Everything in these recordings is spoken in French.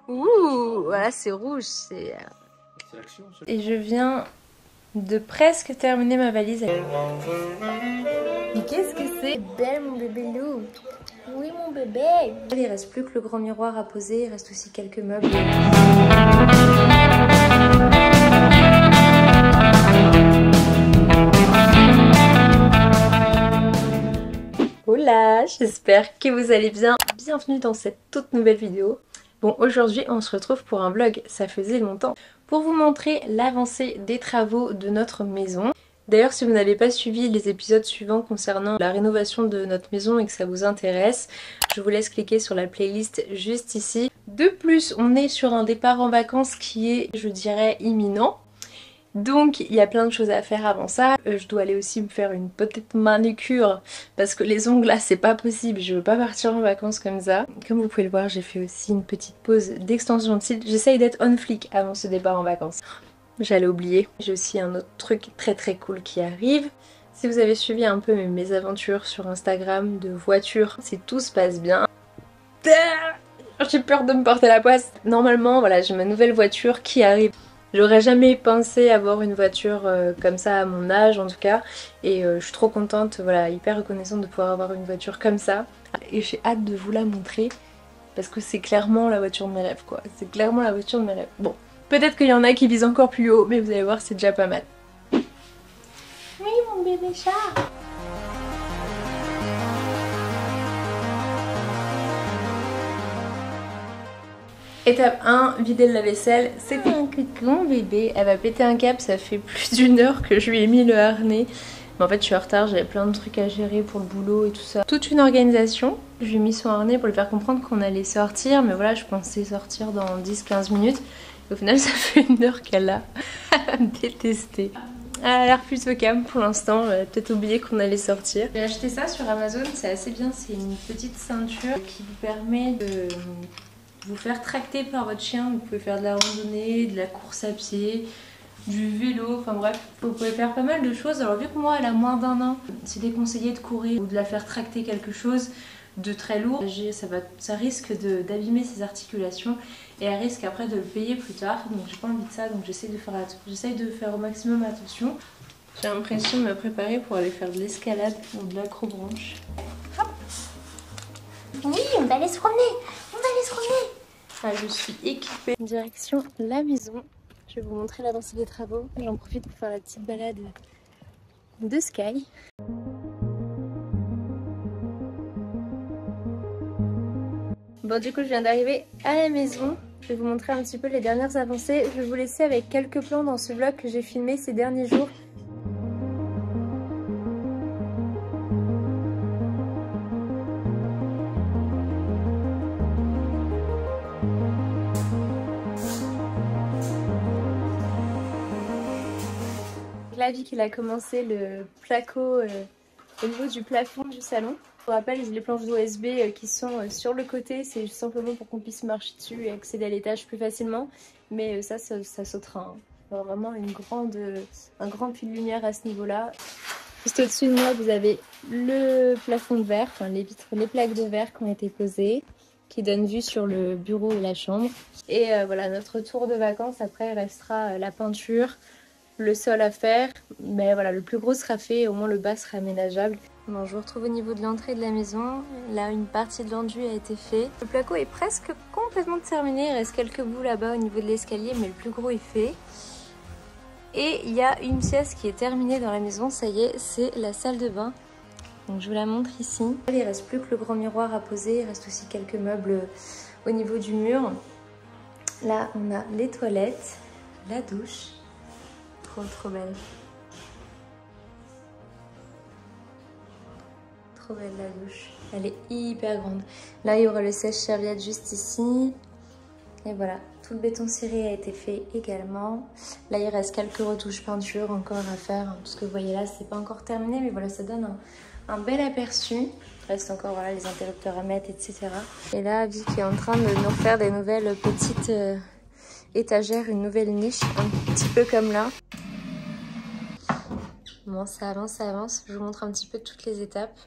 Ouh, voilà, c'est rouge, c'est l'action. Et je viens de presque terminer ma valise. Mais qu'est-ce que c'est? Belle mon bébé loup. Oui mon bébé. Il reste plus que le grand miroir à poser, il reste aussi quelques meubles. Hola, j'espère que vous allez bien. Bienvenue dans cette toute nouvelle vidéo. Bon, aujourd'hui on se retrouve pour un vlog, ça faisait longtemps, pour vous montrer l'avancée des travaux de notre maison. D'ailleurs, si vous n'avez pas suivi les épisodes suivants concernant la rénovation de notre maison et que ça vous intéresse, je vous laisse cliquer sur la playlist juste ici. De plus, on est sur un départ en vacances qui est, je dirais, imminent. Donc il y a plein de choses à faire avant ça. Je dois aller aussi me faire une petite manucure parce que les ongles là c'est pas possible, je veux pas partir en vacances comme ça. Comme vous pouvez le voir, j'ai fait aussi une petite pause d'extension de cils. J'essaye d'être on flic avant ce départ en vacances. J'allais oublier. J'ai aussi un autre truc très cool qui arrive. Si vous avez suivi un peu mes aventures sur Instagram de voiture, si tout se passe bien... J'ai peur de me porter la poisse. Normalement, voilà, j'ai ma nouvelle voiture qui arrive. J'aurais jamais pensé avoir une voiture comme ça à mon âge en tout cas. Et je suis trop contente, voilà, hyper reconnaissante de pouvoir avoir une voiture comme ça. Et j'ai hâte de vous la montrer parce que c'est clairement la voiture de mes rêves quoi. C'est clairement la voiture de mes rêves. Bon, peut-être qu'il y en a qui visent encore plus haut, mais vous allez voir, c'est déjà pas mal. Oui mon bébé chat. Étape 1, vider le lave-vaisselle. C'est un coucou bébé. Elle va péter un câble, ça fait plus d'une heure que je lui ai mis le harnais. Mais en fait je suis en retard, j'avais plein de trucs à gérer pour le boulot et tout ça. Toute une organisation. Je lui ai mis son harnais pour lui faire comprendre qu'on allait sortir. Mais voilà, je pensais sortir dans 10-15 minutes. Et au final ça fait une heure qu'elle a détesté. Elle a l'air plutôt calme pour l'instant, elle a peut-être oublié qu'on allait sortir. J'ai acheté ça sur Amazon, c'est assez bien, c'est une petite ceinture qui vous permet de vous faire tracter par votre chien. Vous pouvez faire de la randonnée, de la course à pied, du vélo, enfin bref, vous pouvez faire pas mal de choses. Alors vu que moi elle a moins d'un an, c'est déconseillé de courir ou de la faire tracter quelque chose de très lourd. Ça risque d'abîmer ses articulations et elle risque après de le payer plus tard. Donc j'ai pas envie de ça, donc j'essaye de faire au maximum attention. J'ai l'impression de me préparer pour aller faire de l'escalade ou de l'acrobranche. Hop. Oui, on va aller se promener. On va aller se promener. Ah, je suis équipée. Direction la maison. Je vais vous montrer l'avancée des travaux. J'en profite pour faire la petite balade de Sky. Bon, du coup, je viens d'arriver à la maison. Je vais vous montrer un petit peu les dernières avancées. Je vais vous laisser avec quelques plans dans ce vlog que j'ai filmé ces derniers jours. Là, vu qu'il a commencé le placo au niveau du plafond du salon. Je vous rappelle, les planches d'OSB qui sont sur le côté, c'est simplement pour qu'on puisse marcher dessus et accéder à l'étage plus facilement. Mais ça sautera. Hein. Alors vraiment un grand puits de lumière à ce niveau-là. Juste au-dessus de moi, vous avez le plafond de verre, enfin les vitres, les plaques de verre qui ont été posées, qui donnent vue sur le bureau et la chambre. Et voilà, notre tour de vacances, après, restera la peinture. Le sol à faire, mais voilà, le plus gros sera fait, au moins le bas sera aménageable. Bon, je vous retrouve au niveau de l'entrée de la maison. Là, une partie de l'enduit a été fait. Le placo est presque complètement terminé. Il reste quelques bouts là-bas au niveau de l'escalier, mais le plus gros est fait. Et il y a une pièce qui est terminée dans la maison. Ça y est, c'est la salle de bain. Donc je vous la montre ici. Il reste plus que le grand miroir à poser. Il reste aussi quelques meubles au niveau du mur. Là, on a les toilettes, la douche. Trop belle. Trop belle la douche. Elle est hyper grande. Là, il y aura le sèche-serviette juste ici. Et voilà, tout le béton ciré a été fait également. Là, il reste quelques retouches peinture encore à faire. Tout ce que vous voyez là, c'est pas encore terminé, mais voilà, ça donne un bel aperçu. Il reste encore voilà, les interrupteurs à mettre, etc. Et là, Vic est en train de nous faire des nouvelles petites étagères, une nouvelle niche, un petit peu comme là. Bon, ça avance, ça avance. Je vous montre un petit peu toutes les étapes.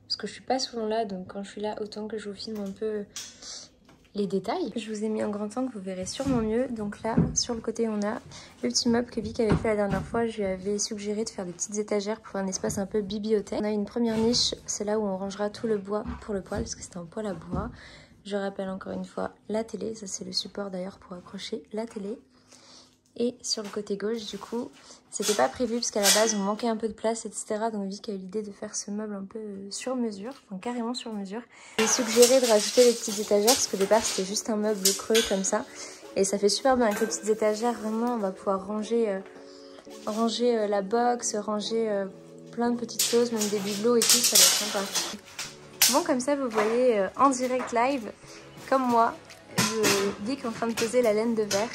Parce que je suis pas souvent là, donc quand je suis là, autant que je vous filme un peu les détails. Je vous ai mis en grand angle, vous verrez sûrement mieux. Donc là, sur le côté, on a le petit meuble que Vic avait fait la dernière fois. Je lui avais suggéré de faire des petites étagères pour un espace un peu bibliothèque. On a une première niche, c'est là où on rangera tout le bois pour le poêle, parce que c'est un poêle à bois. Je rappelle encore une fois la télé, ça c'est le support d'ailleurs pour accrocher la télé. Et sur le côté gauche, du coup, c'était pas prévu parce qu'à la base on manquait un peu de place, etc. Donc Vic a eu l'idée de faire ce meuble un peu sur mesure, enfin carrément sur mesure. J'ai suggéré de rajouter les petites étagères parce qu'au départ c'était juste un meuble creux comme ça. Et ça fait super bien avec les petites étagères, vraiment on va pouvoir ranger la box, ranger plein de petites choses, même des bibelots et tout, ça va être sympa. Bon, comme ça vous voyez en direct live, comme moi, Vic est en train de poser la laine de verre.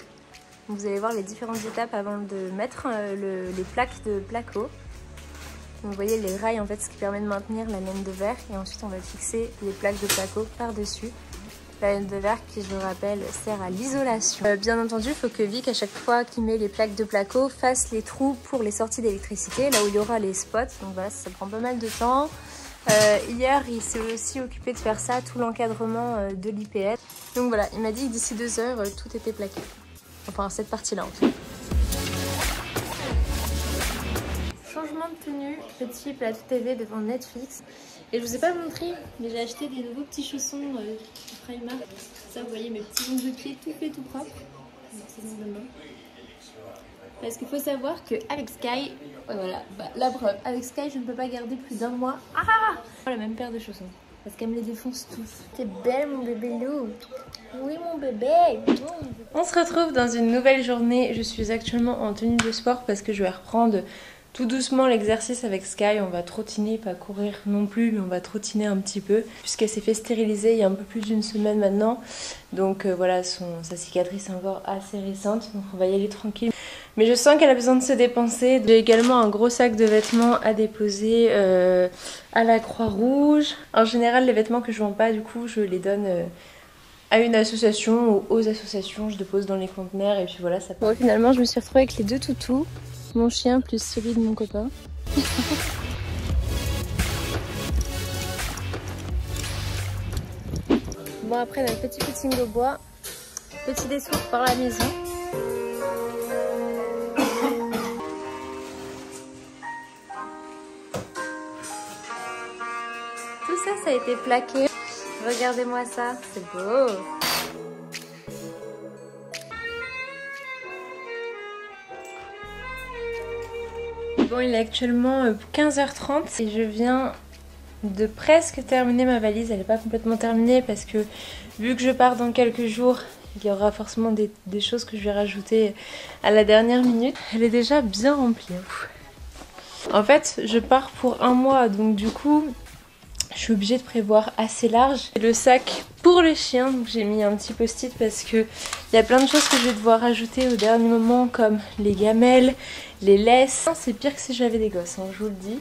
Vous allez voir les différentes étapes avant de mettre les plaques de placo. Vous voyez les rails en fait, ce qui permet de maintenir la laine de verre. Et ensuite on va fixer les plaques de placo par-dessus. La laine de verre qui, je le rappelle, sert à l'isolation. Bien entendu, il faut que Vic, à chaque fois qu'il met les plaques de placo, fasse les trous pour les sorties d'électricité, là où il y aura les spots. Donc voilà, ça prend pas mal de temps. Hier, il s'est aussi occupé de faire ça, tout l'encadrement de l'IPS. Donc voilà, il m'a dit que d'ici 2 heures, tout était plaqué. Enfin, cette partie-là en tout cas. Changement de tenue, petit plateau TV devant Netflix. Et je vous ai pas montré, mais j'ai acheté des nouveaux petits chaussons de Primark. Ça, vous voyez mes petits ongles de pied tout fait tout propre. Parce qu'il faut savoir qu'avec Sky, voilà, la preuve, avec Sky, je ne peux pas garder plus d'1 mois. Ah, la même paire de chaussons. Parce qu'elle me les défonce tous. T'es belle mon bébé loup. Oui mon bébé. On se retrouve dans une nouvelle journée. Je suis actuellement en tenue de sport parce que je vais reprendre tout doucement l'exercice avec Sky. On va trottiner, pas courir non plus, mais on va trottiner un petit peu. Puisqu'elle s'est fait stériliser il y a un peu plus d'1 semaine maintenant. Donc voilà, sa cicatrice est encore assez récente. Donc on va y aller tranquille. Mais je sens qu'elle a besoin de se dépenser. J'ai également un gros sac de vêtements à déposer à la Croix-Rouge. En général, les vêtements que je vends pas, du coup, je les donne à une association ou aux associations. Je dépose dans les conteneurs et puis voilà, ça part. Bon, finalement, je me suis retrouvée avec les 2 toutous. Mon chien plus celui de mon copain. Bon, après notre petit footing au bois, petit détour par la maison. Tout ça, ça a été plaqué. Regardez-moi ça, c'est beau. Bon, il est actuellement 15h30 et je viens de presque terminer ma valise. Elle n'est pas complètement terminée parce que vu que je pars dans quelques jours, il y aura forcément des choses que je vais rajouter à la dernière minute. Elle est déjà bien remplie. En fait, je pars pour 1 mois, donc du coup, je suis obligée de prévoir assez large. Le sac pour le chien, donc j'ai mis un petit post-it parce que il y a plein de choses que je vais devoir rajouter au dernier moment, comme les gamelles, les laisses. C'est pire que si j'avais des gosses, hein, je vous le dis.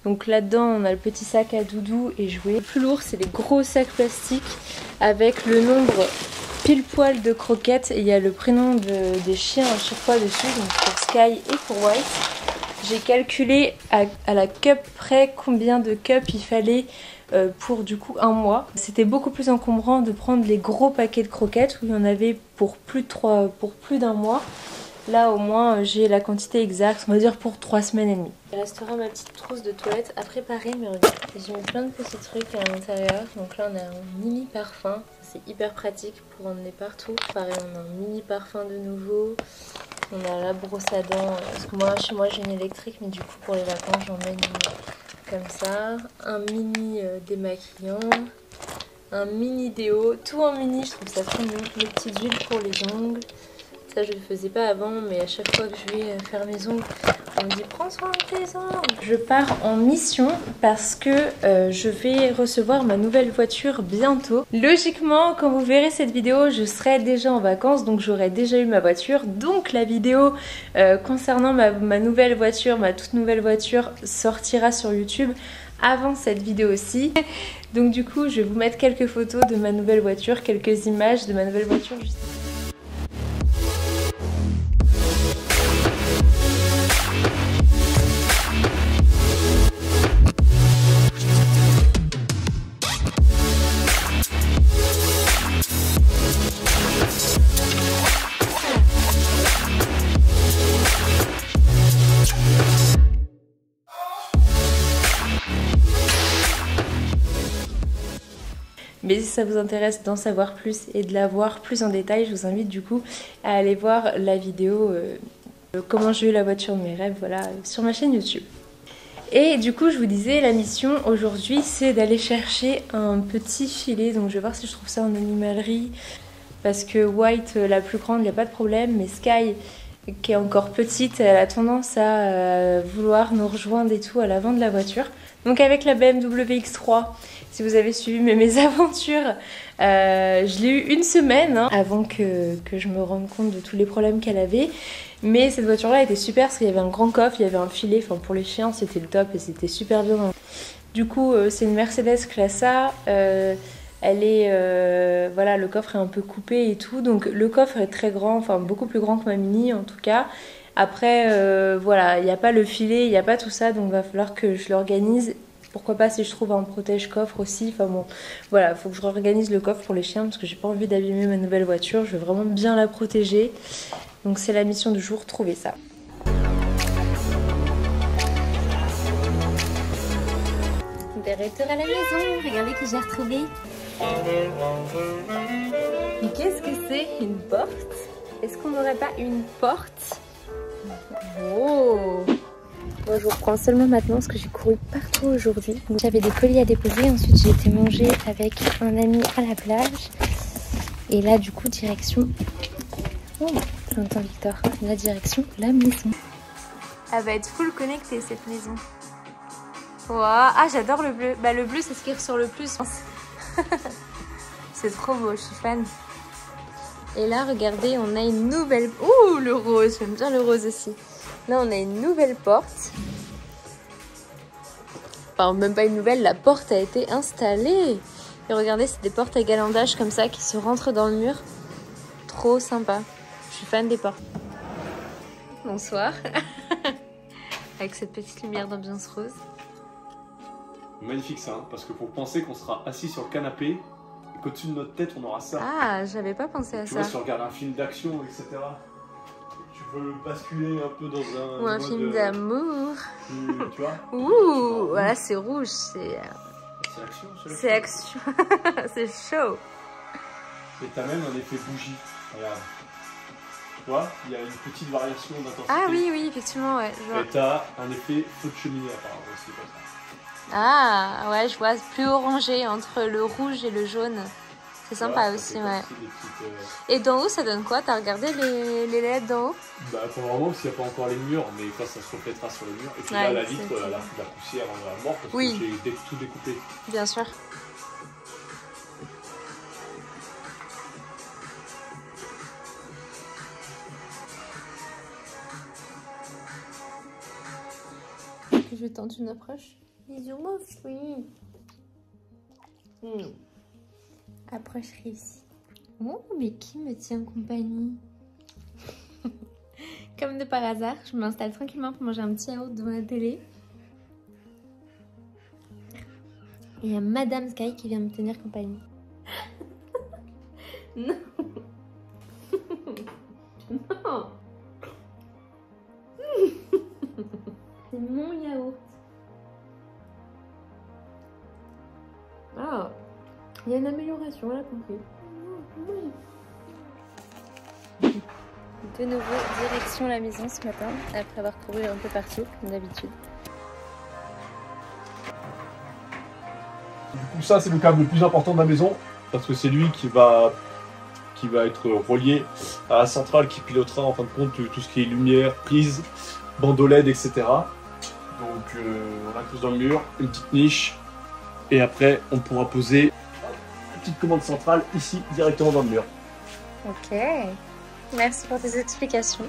Donc là-dedans, on a le petit sac à doudou et jouets. Le plus lourd, c'est les gros sacs plastiques avec le nombre pile poil de croquettes. Et il y a le prénom des chiens à chaque fois dessus, donc pour Sky et pour White. J'ai calculé à la cup près combien de cups il fallait pour du coup 1 mois. C'était beaucoup plus encombrant de prendre les gros paquets de croquettes où il y en avait pour plus d'1 mois. Là au moins j'ai la quantité exacte, on va dire pour 3 semaines et demie. Il restera ma petite trousse de toilette à préparer, mais regarde, j'ai mis plein de petits trucs à l'intérieur. Donc là on a un mini parfum, c'est hyper pratique pour emmener partout. Pareil, on a un mini parfum de nouveau. On a la brosse à dents, parce que moi chez moi j'ai une électrique, mais du coup pour les vacances j'emmène une comme ça. Un mini démaquillant, un mini déo, tout en mini, je trouve ça trop mignon. Les petites huiles pour les ongles. Ça je ne le faisais pas avant, mais à chaque fois que je vais faire mes ongles, on me dit prends soin de tes ongles. Je pars en mission parce que je vais recevoir ma nouvelle voiture bientôt. Logiquement, quand vous verrez cette vidéo, je serai déjà en vacances, donc j'aurai déjà eu ma voiture. Donc la vidéo concernant ma nouvelle voiture, ma toute nouvelle voiture, sortira sur YouTube avant cette vidéo aussi. Donc du coup, je vais vous mettre quelques photos de ma nouvelle voiture, quelques images de ma nouvelle voiture juste ici. Mais si ça vous intéresse d'en savoir plus et de la voir plus en détail, je vous invite du coup à aller voir la vidéo comment j'ai eu la voiture de mes rêves, voilà, sur ma chaîne YouTube. Et du coup je vous disais, la mission aujourd'hui c'est d'aller chercher un petit filet, donc je vais voir si je trouve ça en animalerie, parce que White, la plus grande, il n'y a pas de problème, mais Sky, qui est encore petite, elle a tendance à vouloir nous rejoindre et tout à l'avant de la voiture. Donc avec la BMW X3, si vous avez suivi mes aventures, je l'ai eu une semaine hein, avant que je me rende compte de tous les problèmes qu'elle avait. Mais cette voiture-là était super parce qu'il y avait un grand coffre, il y avait un filet, enfin pour les chiens c'était le top et c'était super bien. Du coup c'est une Mercedes classe A, elle est, voilà, le coffre est un peu coupé et tout, donc le coffre est très grand, enfin beaucoup plus grand que ma Mini en tout cas. Après voilà, il n'y a pas le filet, il n'y a pas tout ça, donc il va falloir que je l'organise. Pourquoi pas si je trouve un protège-coffre aussi, enfin bon, voilà, faut que je réorganise le coffre pour les chiens parce que j'ai pas envie d'abîmer ma nouvelle voiture, je veux vraiment bien la protéger. Donc c'est la mission du jour, trouver ça. De retour à la maison, regardez que j'ai retrouvé. Mais qu'est-ce que c'est? Une porte? Est-ce qu'on n'aurait pas une porte? Oh! Moi je vous reprends seulement maintenant parce que j'ai couru partout aujourd'hui. J'avais des colis à déposer, ensuite j'ai été manger avec un ami à la plage. Et là du coup direction... Oh, j'entends Victor. La direction, la maison. Elle va être full connectée cette maison. Wow. Ah j'adore le bleu. Bah le bleu c'est ce qui ressort le plus. C'est trop beau, je suis fan. Et là regardez, on a une nouvelle... Ouh le rose, j'aime bien le rose aussi. Là on a une nouvelle porte. Enfin même pas une nouvelle, la porte a été installée. Et regardez, c'est des portes à galandage comme ça qui se rentrent dans le mur. Trop sympa. Je suis fan des portes. Bonsoir. Avec cette petite lumière d'ambiance rose. Magnifique ça, hein, parce que faut penser qu'on sera assis sur le canapé et qu'au-dessus de notre tête on aura ça. Ah, j'avais pas pensé à ça. Tu vois, si on regarde un film d'action, etc. Tu veux basculer un peu dans un... Ou un film d'amour. Tu vois. Ouh, voilà, c'est rouge, c'est... C'est action, c'est action. C'est chaud. Et t'as même un effet bougie. Regarde. Tu vois, il y a une petite variation d'intensité. Ah oui, oui, effectivement, ouais. Je vois. Et t'as un effet feu de cheminée apparemment aussi comme ça. Ah, ouais, je vois, plus orangé entre le rouge et le jaune. C'est sympa aussi, ouais. Petites, Et d'en haut, ça donne quoi? T'as regardé les LED d'en haut? Bah, pour le moment, parce qu'il n'y a pas encore les murs, mais ça se reflètera sur les murs. Et puis là, la vitre, la poussière va mort parce que j'ai tout découpé. Bien sûr. Je tente une approche. Bisous, mon fruit. Approche réussie. Oh, mais qui me tient compagnie? Comme de par hasard, je m'installe tranquillement pour manger un petit yaourt devant la télé. Et il y a Madame Sky qui vient me tenir compagnie. Non. Non. C'est mon yaourt. Ah, il y a une amélioration, elle a compris. De nouveau, direction la maison ce matin, après avoir couru un peu partout, comme d'habitude. Du coup, ça, c'est le câble le plus important de la maison, parce que c'est lui qui va être relié à la centrale qui pilotera en fin de compte tout ce qui est lumière, prise, bande OLED, etc. Donc, on incruse dans le mur, une petite niche, et après, on pourra poser une petite commande centrale ici, directement dans le mur. Ok, merci pour tes explications.